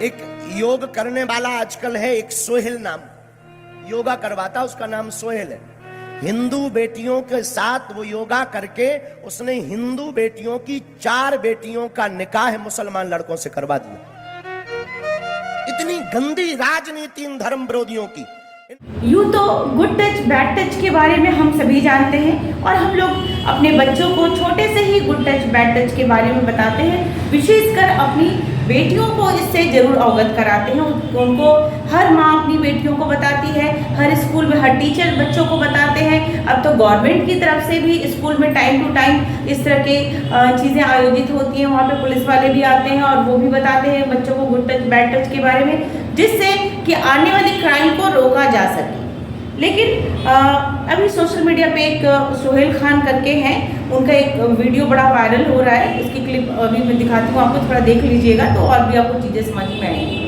एक योग करने वाला आजकल है, एक सोहेल नाम योगा करवाता, उसका नाम सोहेल है। हिंदू बेटियों के साथ वो योगा करके उसने हिंदू बेटियों की 4 बेटियों का निकाह मुसलमान लड़कों से करवा दिया। इतनी गंदी राजनीति इन धर्म विरोधियों की। यूँ तो गुड टच बैड टच के बारे में हम सभी जानते हैं और हम लोग अपने बच्चों को छोटे से ही गुड टच बैड टच के बारे में बताते हैं। विशेषकर अपनी बेटियों को इससे जरूर अवगत कराते हैं। उनको हर माँ अपनी बेटियों को बताती है, हर स्कूल में हर टीचर बच्चों को बताते हैं। अब तो गवर्नमेंट की तरफ से भी स्कूल में टाइम टू टाइम इस तरह के चीज़ें आयोजित होती हैं। वहाँ पे पुलिस वाले भी आते हैं और वो भी बताते हैं बच्चों को गुड टच बैड टच के बारे में, जिससे कि आने वाली क्राइम को रोका जा सके। लेकिन अभी सोशल मीडिया पे एक सोहेल खान करके हैं, उनका एक वीडियो बड़ा वायरल हो रहा है। इसकी क्लिप अभी मैं दिखाती हूँ आपको, थोड़ा देख लीजिएगा तो और भी आपको चीज़ें समझ में आएंगी।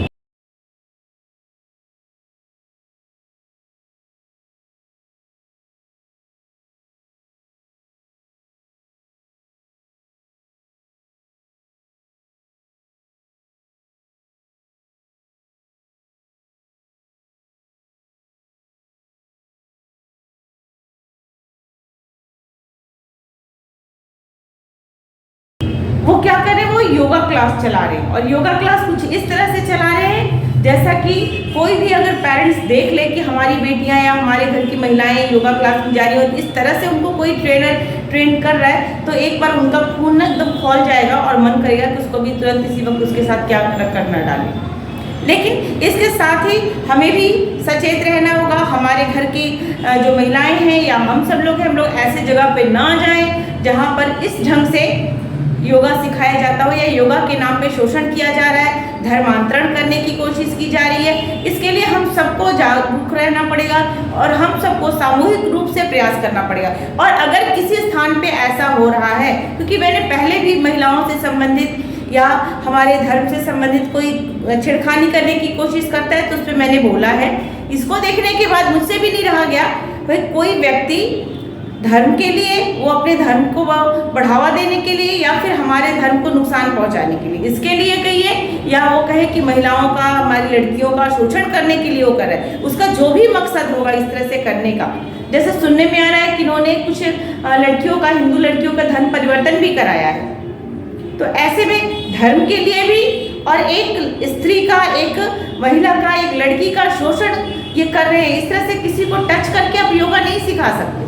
वो क्या कर रहे हैं, वो योगा क्लास चला रहे हैं और योगा क्लास कुछ इस तरह से चला रहे हैं जैसा कि कोई भी अगर पेरेंट्स देख ले कि हमारी बेटियां या हमारे घर की महिलाएं योगा क्लास में जा रही हैं और इस तरह से उनको कोई ट्रेन कर रहा है तो एक बार उनका खून ना एकदम खौल जाएगा और मन करेगा कि उसको भी तुरंत इसी वक्त उसके साथ क्या करना डालें। लेकिन इसके साथ ही हमें भी सचेत रहना होगा। हमारे घर की जो महिलाएं हैं या हम सब लोग हैं, हम लोग ऐसे जगह पे ना जाएं जहाँ पर इस ढंग से योगा सिखाया जाता हो या योगा के नाम पे शोषण किया जा रहा है, धर्मांतरण करने की कोशिश की जा रही है। इसके लिए हम सबको जागरूक रहना पड़ेगा और हम सबको सामूहिक रूप से प्रयास करना पड़ेगा। और अगर किसी स्थान पे ऐसा हो रहा है, क्योंकि मैंने पहले भी महिलाओं से संबंधित या हमारे धर्म से संबंधित कोई छेड़खानी करने की कोशिश करता है तो उस पर मैंने बोला है। इसको देखने के बाद मुझसे भी नहीं रहा गया, भाई कोई व्यक्ति धर्म के लिए, वो अपने धर्म को बढ़ावा देने के लिए या फिर हमारे धर्म को नुकसान पहुंचाने के लिए, इसके लिए कहिए या वो कहे कि महिलाओं का, हमारी लड़कियों का शोषण करने के लिए वो कर रहा है, उसका जो भी मकसद होगा इस तरह से करने का। जैसे सुनने में आ रहा है कि इन्होंने कुछ लड़कियों का, हिंदू लड़कियों का धर्म परिवर्तन भी कराया है। तो ऐसे में धर्म के लिए भी और एक स्त्री का, एक महिला का, एक लड़की का शोषण ये कर रहे हैं। इस तरह से किसी को टच करके आप योगा नहीं सिखा सकते।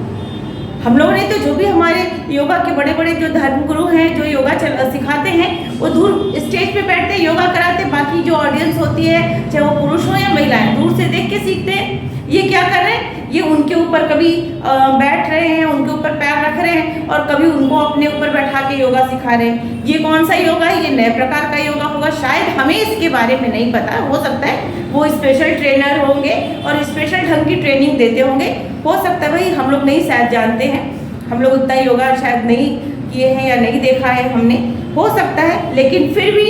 हम लोगों ने तो जो भी हमारे योगा के बड़े बड़े जो धर्म गुरु हैं जो योगा सिखाते हैं, वो दूर स्टेज पे बैठते योगा कराते, बाकी जो ऑडियंस होती है चाहे वो पुरुष हो या महिलाएं, दूर से देख के सीखते हैं। ये क्या कर रहे हैं, ये उनके ऊपर कभी बैठ रहे हैं, उनके ऊपर पैर रख रहे हैं और कभी उनको अपने ऊपर बैठा के योगा सिखा रहे हैं। ये कौन सा योगा है, ये नए प्रकार का योगा होगा। शायद हमें इसके बारे में नहीं पता, हो सकता है वो स्पेशल ट्रेनर होंगे और स्पेशल ढंग की ट्रेनिंग देते होंगे। हो सकता है भाई हम लोग नहीं शायद जानते हैं, हम लोग उतना योगा शायद नहीं किए हैं या नहीं देखा है हमने, हो सकता है। लेकिन फिर भी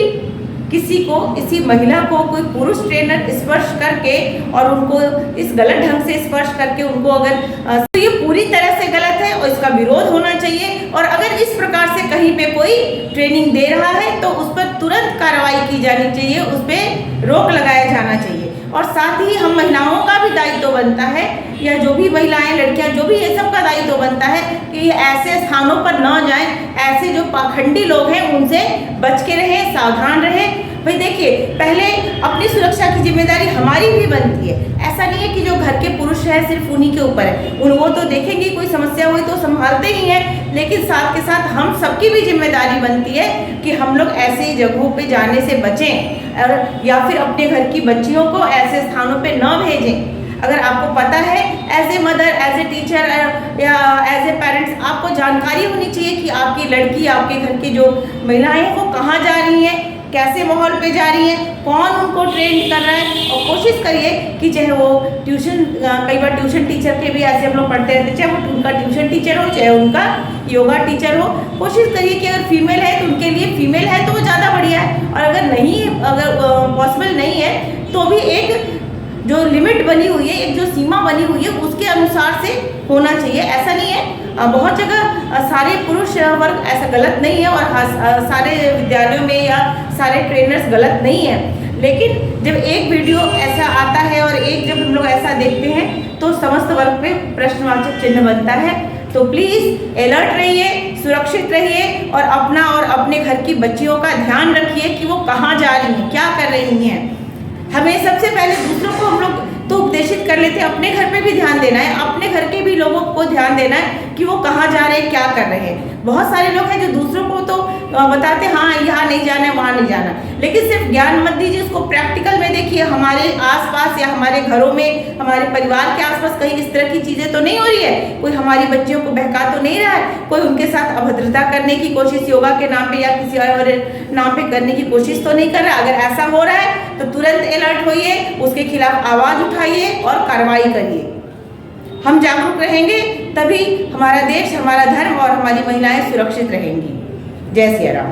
किसी को, इसी महिला को कोई पुरुष ट्रेनर स्पर्श करके और उनको इस गलत ढंग से स्पर्श करके उनको अगर तो ये पूरी तरह से गलत है और इसका विरोध होना चाहिए। और अगर इस प्रकार से कहीं पे कोई ट्रेनिंग दे रहा है तो उस पर तुरंत कार्रवाई की जानी चाहिए, उस पर रोक लगाया जाना चाहिए। और साथ ही हम महिलाओं का भी दायित्व बनता है, या जो भी महिलाएं, लड़कियां, जो भी ये सब का दायित्व बनता है कि ऐसे स्थानों पर ना जाएं, ऐसे जो पाखंडी लोग हैं उनसे बच के रहें, सावधान रहें। भाई देखिए, पहले अपनी सुरक्षा की जिम्मेदारी हमारी भी बनती है। ऐसा नहीं है कि जो घर के पुरुष हैं सिर्फ उन्हीं के ऊपर है, वो तो देखेंगे, कोई समस्या हुई तो संभालते ही हैं, लेकिन साथ के साथ हम सबकी भी जिम्मेदारी बनती है कि हम लोग ऐसे जगहों पे जाने से बचें और या फिर अपने घर की बच्चियों को ऐसे स्थानों पे न भेजें। अगर आपको पता है, as a mother, as a teacher या एज ए पेरेंट्स, आपको जानकारी होनी चाहिए कि आपकी लड़की, आपके घर की जो महिलाएं हैं वो कहाँ जा रही हैं, कैसे माहौल पे जा रही है, कौन उनको ट्रेन कर रहा है। और कोशिश करिए कि चाहे वो ट्यूशन, कई बार ट्यूशन टीचर के भी ऐसे हम लोग पढ़ते रहते, चाहे वो उनका ट्यूशन टीचर हो चाहे उनका योगा टीचर हो, कोशिश करिए कि अगर फीमेल है तो उनके लिए फीमेल है तो वो ज़्यादा बढ़िया है, और अगर नहीं, अगर पॉसिबल नहीं है तो भी एक जो लिमिट बनी हुई है, एक जो सीमा बनी हुई है उसके अनुसार से होना चाहिए। ऐसा नहीं है बहुत जगह सारे पुरुष वर्ग ऐसा गलत नहीं है और सारे विद्यालयों में या सारे ट्रेनर्स गलत नहीं है, लेकिन जब एक वीडियो ऐसा आता है और एक जब हम लोग ऐसा देखते हैं तो समस्त वर्ग पे प्रश्नवाचक चिन्ह बनता है। तो प्लीज़ अलर्ट रहिए, सुरक्षित रहिए और अपना और अपने घर की बच्चियों का ध्यान रखिए कि वो कहाँ जा रही हैं, क्या कर रही हैं। हमें सबसे पहले दूसरों को हम लोग तो उपदेशित कर लेते हैं, अपने घर पे भी ध्यान देना है, अपने घर के भी लोगों को ध्यान देना है कि वो कहाँ जा रहे हैं, क्या कर रहे हैं। बहुत सारे लोग हैं जो दूसरों को तो बताते हाँ यहाँ नहीं जाना है, वहाँ नहीं जाना, लेकिन सिर्फ ज्ञान मत दीजिए, उसको प्रैक्टिकल में देखिए। हमारे आसपास या हमारे घरों में, हमारे परिवार के आसपास कहीं इस तरह की चीज़ें तो नहीं हो रही है, कोई हमारी बच्चियों को बहका तो नहीं रहा है, कोई उनके साथ अभद्रता करने की कोशिश योगा के नाम पे या किसी और नाम पे करने की कोशिश तो नहीं कर रहा। अगर ऐसा हो रहा है तो तुरंत अलर्ट होइए, उसके खिलाफ आवाज़ उठाइए और कार्रवाई करिए। हम जागरूक रहेंगे तभी हमारा देश, हमारा धर्म और हमारी महिलाएं सुरक्षित रहेंगी। जय सिया राम।